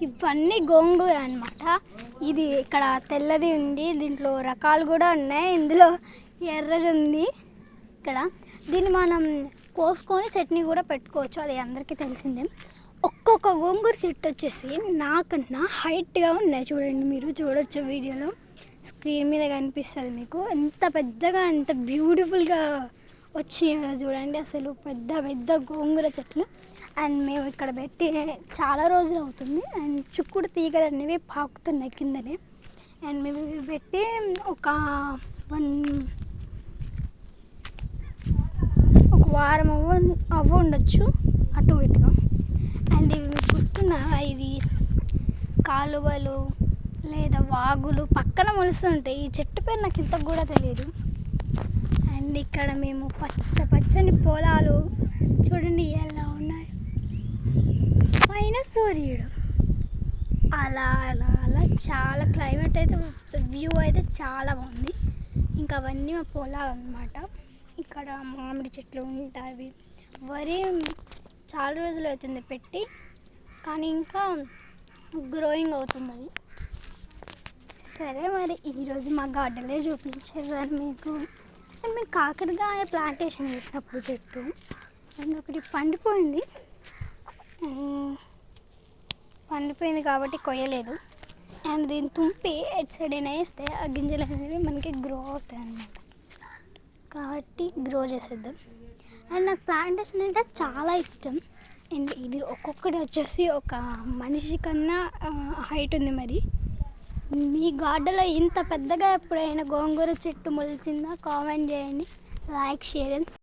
ఇవన్నీ గోంగూర అనమాట. ఇది ఇక్కడ తెల్లది ఉంది, దీంట్లో రకాలు కూడా ఉన్నాయి. ఇందులో ఎర్రది ఉంది. ఇక్కడ దీన్ని మనం కోసుకొని చట్నీ కూడా పెట్టుకోవచ్చు, అది అందరికీ తెలిసిందే. ఒక్కొక్క గోంగూర చెట్టు వచ్చేసి నాకన్నా హైట్గా ఉన్నాయి. చూడండి, మీరు చూడొచ్చు వీడియోలో, స్క్రీన్ మీద కనిపిస్తుంది మీకు. ఎంత పెద్దగా ఎంత బ్యూటిఫుల్గా వచ్చినాయి చూడండి. అసలు పెద్ద పెద్ద గోంగూర చెట్లు. అండ్ మేము ఇక్కడ పెట్టి చాలా రోజులు అవుతుంది. అండ్ చుక్కుడు తీగలు అనేవి పాకుతున్నాయి కిందనే. అండ్ మేము ఇవి పెట్టి ఒక వారం అవ్వ ఉండొచ్చు అటు ఇటుగా. అండ్ ఇవి గుర్తున్న ఇది కాలువలు లేదా వాగులు పక్కన మొలుస్తుంటాయి. ఈ చెట్టు పేరు నాకు ఇంత కూడా తెలియదు. అండ్ ఇక్కడ మేము పచ్చని పొలాలు చూడండి ఎలా ఉన్నాయి. పైన సూర్యుడు అలా అలా అలా చాలా క్లైమేట్ అయితే వ్యూ అయితే చాలా బాగుంది. ఇంకా అవన్నీ మా పొలాలు అన్నమాట. ఇక్కడ మామిడి చెట్లు ఉంటాయి. వరి చాలా రోజులు అవుతుంది పెట్టి, కానీ ఇంకా గ్రోయింగ్ అవుతుంది అది. సరే, మరి ఈరోజు మా గార్డెన్లో చూపించేసాను మీకు. అండ్ మేము కాకరకాయ ప్లాంటేషన్ చేసినప్పుడు చెట్టు అండ్ ఒకటి పండిపోయింది కాబట్టి కొయ్యలేదు. అండ్ దీన్ని తుంపి ఎట్ సైడ్ అయినా వేస్తే ఆ గింజలు అనేవి మనకి గ్రో అవుతాయి అన్నమాట. కాబట్టి గ్రో చేసేద్దాం. అండ్ నాకు ప్లాంటేషన్ అంటే చాలా ఇష్టం. అండ్ ఇది ఒక్కొక్కటి వచ్చేసి ఒక మనిషి కన్నా హైట్ ఉంది. మరి మీ గార్డెన్లో ఇంత పెద్దగా ఎప్పుడైనా గోంగూర చెట్టు మొలిచిందా? కామెంట్ చేయండి, లైక్, షేర్ అండ్